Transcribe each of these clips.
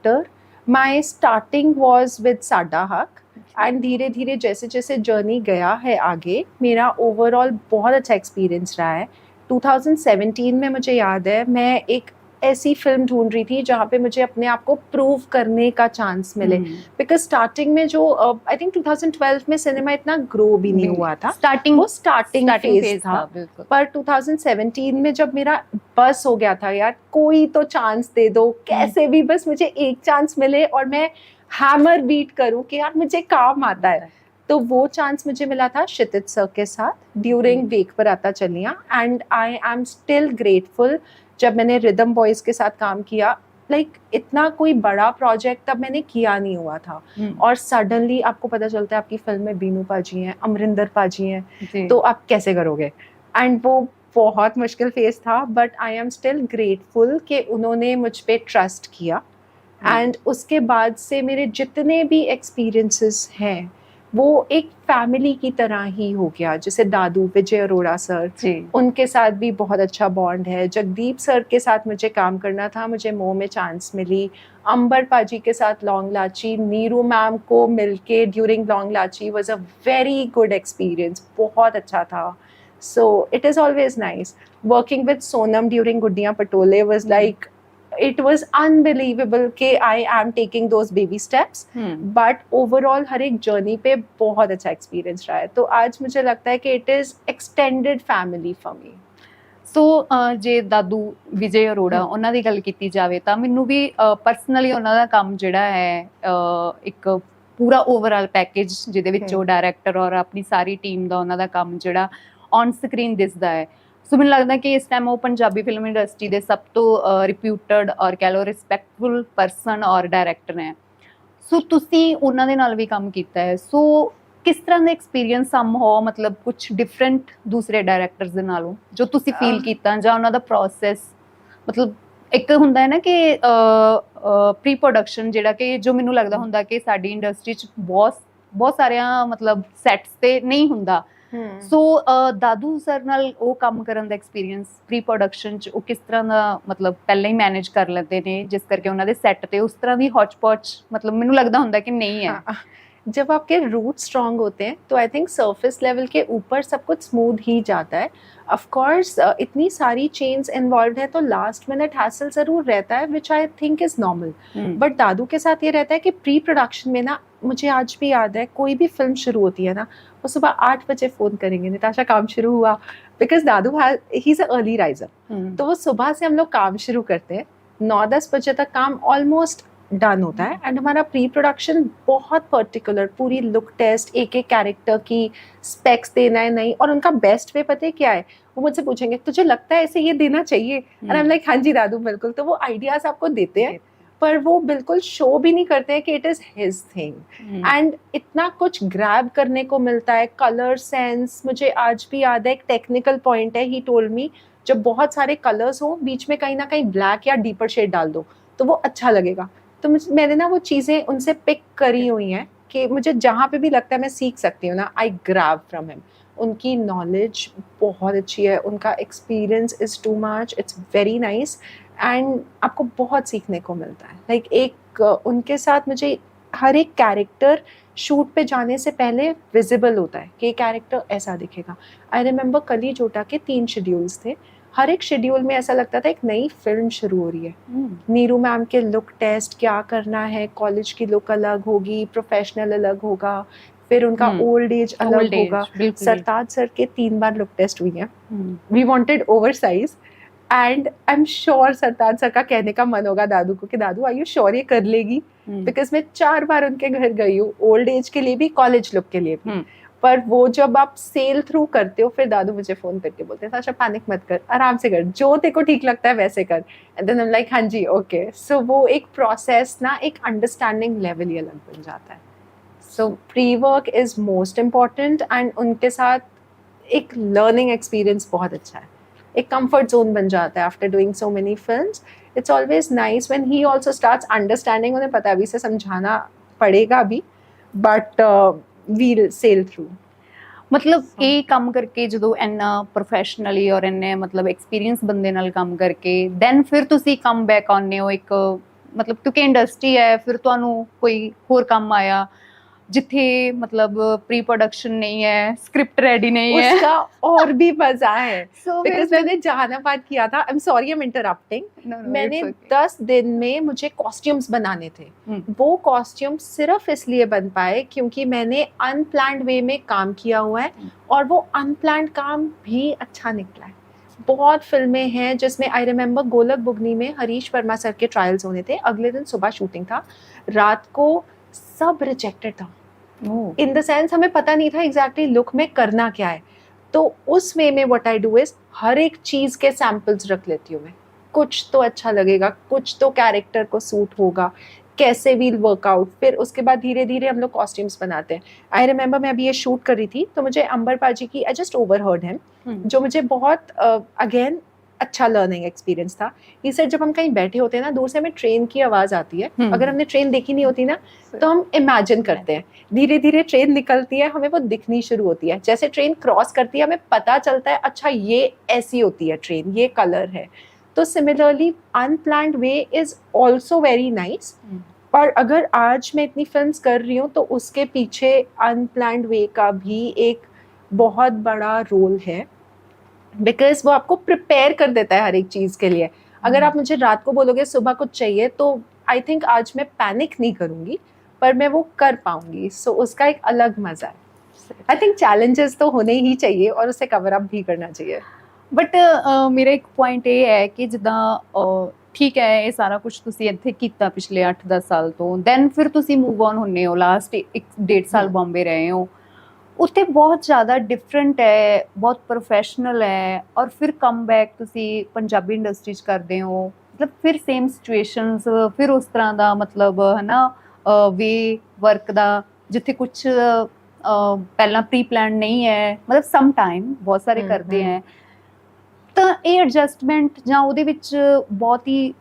Actor. My starting was with साडा हक and धीरे धीरे जैसे जैसे जर्नी गया है आगे, मेरा ओवरऑल बहुत अच्छा एक्सपीरियंस रहा है. 2017 में मुझे याद है, मैं एक ऐसी फिल्म ढूंढ रही थी जहाँ पे मुझे अपने आप को प्रूव करने का चांस मिले. बिकॉज स्टार्टिंग में जो आई थिंक 2012 में सिनेमा इतना ग्रो भी नहीं हुआ था, वो स्टार्टिंग फेज था. पर 2017 में जब मेरा बस हो गया था, यार कोई तो चांस दे दो, कैसे भी बस मुझे एक चांस मिले और मैं हैमर बीट करूं कि यार मुझे काम आता है. तो वो चांस मुझे मिला था क्षितिज सर के साथ ड्यूरिंग वेक पर आता चलिया. And I am still grateful. जब मैंने रिदम बॉयज के साथ काम किया, लाइक इतना कोई बड़ा प्रोजेक्ट तब मैंने किया नहीं हुआ था. और सडनली आपको पता चलता है आपकी फिल्म में बीनू पाजी हैं, अमरिंदर पाजी हैं, तो आप कैसे करोगे. एंड वो बहुत मुश्किल फेज था, but I am still grateful कि उन्होंने मुझ पे ट्रस्ट किया. एंड उसके बाद से मेरे जितने भी एक्सपीरियंसेस हैं वो एक फैमिली की तरह ही हो गया. जैसे दादू विजय अरोड़ा सर, उनके साथ भी बहुत अच्छा बॉन्ड है. जगदीप सर के साथ मुझे काम करना था, मुझे मोह में चांस मिली. अंबर पाजी के साथ लॉन्ग लाची, नीरू मैम को मिलके during Laung Laachi was a very good experience, बहुत अच्छा था. So it is always nice. Working with Sonam during Guddiyan Patole was like, it was unbelievable कि I am taking those baby steps. But overall हर एक journey पे बहुत अच्छा experience रहा है. तो आज मुझे लगता है कि it is extended family for me. ਸੋ ਜੇ ਦਾਦੂ ਵਿਜੇ ਅਰੋੜਾ ਉਹਨਾਂ ਦੀ ਗੱਲ ਕੀਤੀ ਜਾਵੇ ਤਾਂ ਮੈਨੂੰ ਵੀ ਪਰਸਨਲੀ ਉਹਨਾਂ ਦਾ ਕੰਮ ਜਿਹੜਾ ਹੈ ਇੱਕ ਪੂਰਾ ਓਵਰਆਲ ਪੈਕੇਜ ਜਿਹਦੇ ਵਿੱਚ ਉਹ ਡਾਇਰੈਕਟਰ ਔਰ ਆਪਣੀ ਸਾਰੀ ਟੀਮ ਦਾ ਉਹਨਾਂ ਦਾ ਕੰਮ ਜਿਹੜਾ ਔਨ ਸਕਰੀਨ ਦਿਸਦਾ ਹੈ. ਸੋ ਮੈਨੂੰ ਲੱਗਦਾ ਕਿ ਇਸ ਟਾਈਮ ਉਹ ਪੰਜਾਬੀ ਫਿਲਮ ਇੰਡਸਟਰੀ ਦੇ ਸਭ ਤੋਂ ਰਿਪਿਊਟਡ ਔਰ ਕਹਿ ਲਓ ਰਿਸਪੈਕਟਫੁਲ ਪਰਸਨ ਔਰ ਡਾਇਰੈਕਟਰ ਨੇ. ਸੋ ਤੁਸੀਂ ਉਹਨਾਂ ਦੇ ਨਾਲ ਵੀ ਕੰਮ ਕੀਤਾ ਹੈ. ਸੋ ਕਿਸ ਤਰ੍ਹਾਂ ਦਾ ਐਕਸਪੀਰੀਅੰਸ ਸਮ ਹੋ, ਮਤਲਬ ਕੁਝ ਡਿਫਰੈਂਟ ਦੂਸਰੇ ਡਾਇਰੈਕਟਰਸ ਦੇ ਨਾਲੋਂ ਜੋ ਤੁਸੀਂ ਫੀਲ ਕੀਤਾ, ਜਾਂ ਉਹਨਾਂ ਦਾ ਪ੍ਰੋਸੈਸ, ਮਤਲਬ ਇੱਕ ਹੁੰਦਾ ਹੈ ਨਾ ਕਿ ਪ੍ਰੀ ਪ੍ਰੋਡਕਸ਼ਨ ਜਿਹੜਾ ਕਿ ਜੋ ਮੈਨੂੰ ਲੱਗਦਾ ਹੁੰਦਾ ਕਿ ਸਾਡੀ ਇੰਡਸਟਰੀ 'ਚ ਬਹੁਤ ਸਾਰਿਆਂ ਮਤਲਬ ਸੈਟਸ ਤੇ ਨਹੀਂ ਹੁੰਦਾ. ਸੋ ਦਾਦੂ ਸਰ ਨਾਲ ਉਹ ਕੰਮ ਕਰਨ ਦਾ ਐਕਸਪੀਰੀਅੰਸ ਪ੍ਰੀ ਪ੍ਰੋਡਕਸ਼ਨ 'ਚ ਉਹ ਕਿਸ ਤਰ੍ਹਾਂ ਦਾ, ਮਤਲਬ ਪਹਿਲਾਂ ਹੀ ਮੈਨੇਜ ਕਰ ਲੈਂਦੇ ਨੇ ਜਿਸ ਕਰਕੇ ਉਹਨਾਂ ਦੇ ਸੈੱਟ ਤੇ ਉਸ ਤਰ੍ਹਾਂ ਦੀ ਹੌਚ ਪੌਚ ਮਤਲਬ ਮੈਨੂੰ ਲੱਗਦਾ ਹੁੰਦਾ ਕਿ नहीं है. जब आपके रूट स्ट्रॉन्ग होते हैं तो आई थिंक सरफेस लेवल के ऊपर सब कुछ स्मूथ ही जाता है. ऑफ कोर्स इतनी सारी चेन्स इन्वॉल्व है तो लास्ट मिनट हैसल ज़रूर रहता है, which I think is normal. But दादू के साथ ये रहता है कि प्री प्रोडक्शन में ना, मुझे आज भी याद है, कोई भी फिल्म शुरू होती है ना, वो सुबह 8 बजे फ़ोन करेंगे, निताशा काम शुरू हुआ. Because Dadu he is a early riser, तो वो सुबह से हम लोग काम शुरू करते हैं, 9-10 बजे तक काम ऑलमोस्ट डन होता है. एंड हमारा प्री प्रोडक्शन बहुत पर्टिकुलर, पूरी लुक टेस्ट, एक एक कैरेक्टर की स्पेक्स देना है नहीं. और उनका बेस्ट वे पता है क्या है, वो मुझसे पूछेंगे तुझे लगता है ऐसे ये देना चाहिए, एंड आई एम लाइक हाँ जी दादू बिल्कुल. तो वो आइडियाज़ आपको देते हैं पर वो बिल्कुल शो भी नहीं करते हैं कि it is his thing. And इतना कुछ ग्रैब करने को मिलता है. कलर सेंस, मुझे आज भी याद है, एक टेक्निकल पॉइंट है, ही टोल्ड मी, जब बहुत सारे कलर्स हो बीच में कहीं ना कहीं ब्लैक या डीपर शेड डाल दो तो वो अच्छा लगेगा. तो मैंने ना वो चीज़ें उनसे पिक करी हुई हैं कि मुझे जहाँ पे भी लगता है मैं सीख सकती हूँ ना, आई ग्रैब फ्रॉम हिम. उनकी नॉलेज बहुत अच्छी है, उनका experience is too much, it's very nice. And आपको बहुत सीखने को मिलता है. लाइक एक उनके साथ मुझे हर एक कैरेक्टर शूट पे जाने से पहले विजिबल होता है कि कैरेक्टर ऐसा दिखेगा. आई रिमेंबर कली जोटा के 3 शेड्यूल्स थे. हर एक शेड्यूल में ऐसा लगता था एक नई फिल्म शुरू हो रही है. नीरू मैम के लुक टेस्ट क्या करना है, कॉलेज की लुक अलग होगी, प्रोफेशनल अलग होगा, फिर उनका ओल्ड एज अलग होगा. सरताज सर के 3 बार लुक टेस्ट हुई हैं. We wanted over size and I am sure Sartaj sir का कहने का मन होगा दादू को कि दादू आर यू श्योर ये कर लेगी. बिकॉज मैं 4 बार उनके घर गई हूँ, ओल्ड एज के लिए भी, कॉलेज लुक के लिए भी. पर वो जब आप सेल थ्रू करते हो फिर दादू मुझे फ़ोन करके बोलते हैं साशा पैनिक मत कर, आराम से कर, जो तेरे को ठीक लगता है वैसे कर. And then I am like हाँ जी ओके. सो वो एक प्रोसेस ना, एक अंडरस्टैंडिंग लेवल ही अलग बन जाता है. सो pre work is most important. And उनके साथ एक लर्निंग एक्सपीरियंस बहुत अच्छा है, एक कंफर्ट जोन बन जाता है after doing so many films. It's always nice when he also starts understanding. उन्हें पता है अभी से समझाना पड़ेगा भी, बट we'll sail through. ਮਤਲਬ ਇਹ ਕੰਮ ਕਰਕੇ ਜਦੋਂ ਇੰਨਾ ਪ੍ਰੋਫੈਸ਼ਨਲੀ ਔਰ ਇੰਨੇ ਮਤਲਬ ਐਕਸਪੀਰੀਅੰਸ ਬੰਦੇ ਨਾਲ ਕੰਮ ਕਰਕੇ ਦੈਨ ਫਿਰ ਤੁਸੀਂ ਕਮ ਬੈਕ ਆਉਂਦੇ ਹੋ ਇੱਕ ਮਤਲਬ ਕਿਉਂਕਿ ਇੰਡਸਟਰੀ ਹੈ, ਫਿਰ ਤੁਹਾਨੂੰ ਕੋਈ ਹੋਰ ਕੰਮ ਆਇਆ जिथे मतलब प्री प्रोडक्शन नहीं है, स्क्रिप्ट रेडी नहीं है, उसका और भी मजा है so बिकॉज मैंने जहानाबाद किया था, I am sorry I am interrupting, मैंने 10 दिन में मुझे कॉस्ट्यूम्स बनाने थे। वो कॉस्ट्यूम सिर्फ इसलिए बन पाए क्योंकि मैंने अनप्लान्ड वे में काम किया हुआ है, और वो अनप्लान्ड काम भी अच्छा निकला है। बहुत फिल्में हैं जिसमें आई रिमेम्बर गोलक बुगनी में हरीश वर्मा सर के ट्रायल्स होने थे, अगले दिन सुबह शूटिंग था, रात को सब रिजेक्टेड था। इन द सेंस हमें पता नहीं था एग्जैक्टली लुक में करना क्या है, तो उस वे में व्हाट आई डू इज हर एक चीज़ के सैम्पल्स रख लेती हूँ मैं, कुछ तो अच्छा लगेगा, कुछ तो कैरेक्टर को सूट होगा, कैसे वील वर्कआउट, फिर उसके बाद धीरे धीरे हम लोग कॉस्ट्यूम्स बनाते हैं। आई रिमेम्बर मैं अभी ये शूट कर रही थी तो मुझे अंबर पाजी की, आई जस्ट ओवरहर्ड हिम, जो मुझे बहुत अगेन अच्छा लर्निंग एक्सपीरियंस था। ये सर जब हम कहीं बैठे होते हैं ना, दूर से हमें ट्रेन की आवाज़ आती है, अगर हमने ट्रेन देखी नहीं होती ना तो हम इमेजिन करते हैं, धीरे धीरे ट्रेन निकलती है, हमें वो दिखनी शुरू होती है, जैसे ट्रेन क्रॉस करती है हमें पता चलता है अच्छा ये ऐसी होती है ट्रेन, ये कलर है। तो similarly unplanned way is also very nice, और अगर आज मैं इतनी फिल्म्स कर रही हूँ तो उसके पीछे अनप्लान्ड वे का भी एक बहुत बड़ा रोल है, बिकॉज वो आपको प्रिपेयर कर देता है हर एक चीज़ के लिए। अगर आप मुझे रात को बोलोगे सुबह कुछ चाहिए तो आई थिंक आज मैं पैनिक नहीं करूँगी, पर मैं वो कर पाऊँगी, सो उसका एक अलग मज़ा है। आई थिंक चैलेंजेस तो होने ही चाहिए और उसे कवर अप भी करना चाहिए। बट मेरा एक पॉइंट ये है कि जिद्दां ठीक है ये सारा कुछ ਤੁਸੀਂ ਇੱਥੇ ਕੀਤਾ ਪਿਛਲੇ 8-10 ਸਾਲ ਤੋਂ, ਦੈਨ ਫਿਰ ਤੁਸੀਂ ਮੂਵ ਔਨ ਹੁੰਨੇ ਹੋ, ਲਾਸਟ 1.5 ਸਾਲ ਬੰਬੇ ਰਹੇ ਹੋ, ਉੱਥੇ ਬਹੁਤ ਜ਼ਿਆਦਾ ਡਿਫਰੈਂਟ ਹੈ, ਬਹੁਤ ਪ੍ਰੋਫੈਸ਼ਨਲ ਹੈ, ਔਰ ਫਿਰ ਕਮ ਬੈਕ ਤੁਸੀਂ ਪੰਜਾਬੀ ਇੰਡਸਟਰੀ 'ਚ ਕਰਦੇ ਹੋ, ਮਤਲਬ ਫਿਰ ਸੇਮ ਸਿਚੁਏਸ਼ਨਸ, ਫਿਰ ਉਸ ਤਰ੍ਹਾਂ ਦਾ ਮਤਲਬ ਹੈ ਨਾ ਵੇ ਵਰਕ ਦਾ, ਜਿੱਥੇ ਕੁਛ ਪਹਿਲਾਂ ਪ੍ਰੀ ਪਲਾਨ ਨਹੀਂ ਹੈ, ਮਤਲਬ ਸਮ ਟਾਈਮ ਬਹੁਤ ਸਾਰੇ ਕਰਦੇ ਹੈ, ਤਾਂ ਇਹ ਐਡਜਸਟਮੈਂਟ ਜਾਂ ਉਹਦੇ ਵਿੱਚ ਬਹੁਤ ਹੀ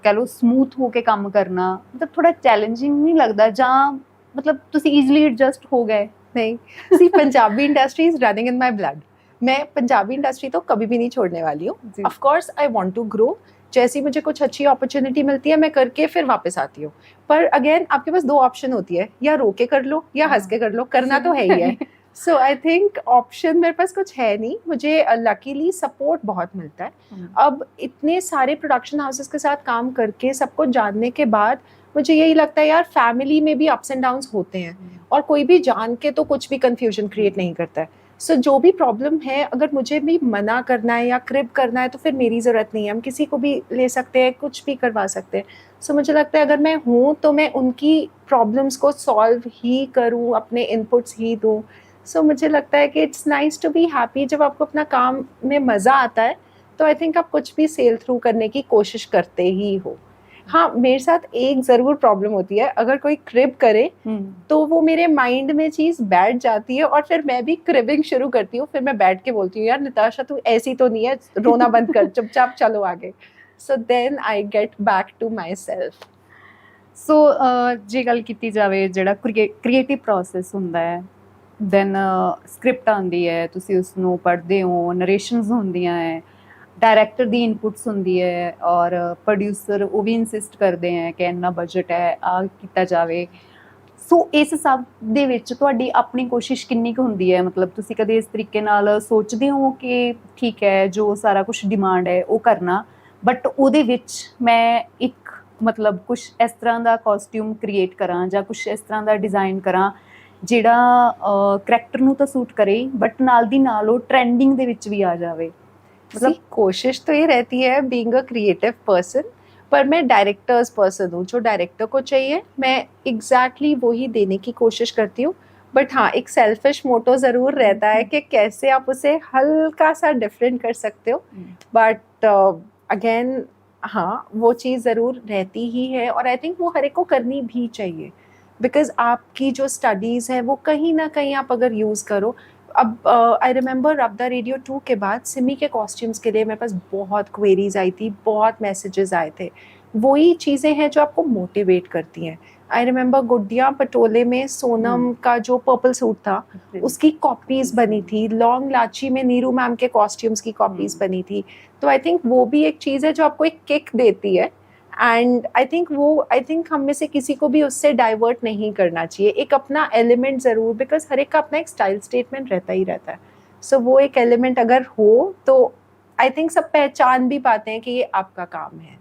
ਕਹਿ ਲਓ ਸਮੂਥ ਹੋ ਕੇ ਕੰਮ ਕਰਨਾ ਮਤਲਬ ਥੋੜਾ ਚੈਲੰਜਿੰਗ ਨਹੀਂ ਲੱਗਦਾ, ਜਾਂ ਮਤਲਬ ਤੁਸੀਂ ਈਜ਼ੀਲੀ ਐਡਜਸਟ ਹੋ ਗਏ? नहीं, see Punjabi industry is running in my blood, मैं पंजाबी इंडस्ट्री तो कभी भी नहीं छोड़ने वाली हूँ। Of course I want to grow, जैसी मुझे कुछ अच्छी अपॉर्चुनिटी मिलती है मैं करके फिर वापस आती हूँ, पर अगेन आपके पास 2 ऑप्शन होती है, या रो के कर लो या हंस के कर लो, करना तो है ही है। सो आई थिंक ऑप्शन मेरे पास कुछ है नहीं, मुझे लकीली सपोर्ट बहुत मिलता है। अब इतने सारे प्रोडक्शन हाउसेस के साथ काम करके सबको जानने के बाद मुझे यही लगता है यार फैमिली में भी अप्स एंड डाउन्स होते हैं, और कोई भी जान के तो कुछ भी कंफ्यूजन क्रिएट नहीं करता है। सो जो भी प्रॉब्लम है अगर मुझे भी मना करना है या क्रिब करना है तो फिर मेरी ज़रूरत नहीं है, हम किसी को भी ले सकते हैं, कुछ भी करवा सकते हैं। सो मुझे लगता है अगर मैं हूँ तो मैं उनकी प्रॉब्लम्स को सॉल्व ही करूँ, अपने इनपुट्स ही दूँ। सो मुझे लगता है कि it's nice to be happy, जब आपको अपना काम में मज़ा आता है तो आई थिंक आप कुछ भी सेल थ्रू करने की कोशिश करते ही हो। हाँ, मेरे साथ एक ज़रूर प्रॉब्लम होती है, अगर कोई क्रिब करे तो वो मेरे माइंड में चीज़ बैठ जाती है और फिर मैं भी क्रिबिंग शुरू करती हूँ, फिर मैं बैठ के बोलती हूँ यार निताशा तू ऐसी तो नहीं है, रोना बंद कर, चुपचाप चलो आगे। So then I get back to myself. So ਜੇ ਗੱਲ ਕੀਤੀ ਜਾਵੇ ਜਿਹੜਾ ਕ੍ਰੀਏਟਿਵ ਪ੍ਰੋਸੈਸ ਹੁੰਦਾ ਹੈ, ਦੈਨ ਸਕ੍ਰਿਪਟ ਆਉਂਦੀ ਹੈ, ਤੁਸੀਂ ਉਸਨੂੰ ਪੜ੍ਹਦੇ ਹੋ, ਨਰੇਸ਼ਨਸ ਹੁੰਦੀਆਂ ਹੈ, डायरेक्टर ਦੀ ਇਨਪੁਟਸ ਹੁੰਦੀ ਹੈ, ਔਰ ਪ੍ਰੋਡਿਊਸਰ ਉਹ ਵੀ ਇਨਸਿਸਟ ਕਰਦੇ ਹੈ ਕਿ ਇੰਨਾ ਬਜਟ ਹੈ, ਆ ਕੀਤਾ ਜਾਵੇ। ਸੋ ਇਸ ਸਭ ਦੇ ਵਿੱਚ ਤੁਹਾਡੀ ਆਪਣੀ ਕੋਸ਼ਿਸ਼ ਕਿੰਨੀ ਕੁ ਹੁੰਦੀ ਹੈ? ਮਤਲਬ ਤੁਸੀਂ ਕਦੇ ਇਸ ਤਰੀਕੇ ਨਾਲ ਸੋਚਦੇ ਹੋ ਕਿ ਠੀਕ ਹੈ ਜੋ ਸਾਰਾ ਕੁਝ ਡਿਮਾਂਡ ਹੈ ਉਹ ਕਰਨਾ, ਬਟ ਉਹਦੇ ਵਿੱਚ ਮੈਂ ਇੱਕ ਮਤਲਬ ਕੁਝ ਇਸ ਤਰ੍ਹਾਂ ਦਾ ਕਾਸਟਿਊਮ ਕ੍ਰੀਏਟ ਕਰਾਂ ਜਾਂ ਕੁਝ ਇਸ ਤਰ੍ਹਾਂ ਦਾ ਡਿਜ਼ਾਈਨ ਕਰਾਂ ਜਿਹੜਾ ਕਰੈਕਟਰ ਨੂੰ ਤਾਂ ਸੂਟ ਕਰੇ, ਬਟ ਨਾਲ ਦੀ ਨਾਲ ਉਹ ਟ੍ਰੈਂਡਿੰਗ ਦੇ ਵਿੱਚ ਵੀ ਆ ਜਾਵੇ? मतलब कोशिश तो ये रहती है बीइंग अ क्रिएटिव पर्सन, पर मैं डायरेक्टर्स पर्सन हूँ, जो डायरेक्टर को चाहिए मैं एग्जैक्टली वही देने की कोशिश करती हूँ। बट हाँ, एक सेल्फिश मोटो ज़रूर रहता है कि कैसे आप उसे हल्का सा डिफरेंट कर सकते हो, बट अगेन हाँ वो चीज़ ज़रूर रहती ही है, और आई थिंक वो हर एक को करनी भी चाहिए, बिकॉज आपकी जो स्टडीज़ है वो कहीं ना कहीं आप अगर यूज़ करो। अब आई रिमेंबर रब दा रेडियो 2 के बाद सिमी के कॉस्ट्यूम्स के लिए मेरे पास बहुत क्वेरीज आई थी, बहुत मैसेजेस आए थे। वही चीज़ें हैं जो आपको मोटिवेट करती हैं। आई रिमेंबर गुड्डिया पटोले में सोनम का जो पर्पल सूट था उसकी कॉपीज़ बनी थी, लॉन्ग लाची में नीरू मैम के कॉस्ट्यूम्स की कॉपीज़ बनी थी। तो आई थिंक वो भी एक चीज़ है जो आपको एक किक देती है। एंड आई थिंक हम में से किसी को भी उससे डाइवर्ट नहीं करना चाहिए, एक अपना एलिमेंट ज़रूर, बिकॉज हर एक का अपना एक स्टाइल स्टेटमेंट रहता ही रहता है। सो वो एक एलिमेंट अगर हो तो आई थिंक सब पहचान भी पाते हैं कि ये आपका काम है।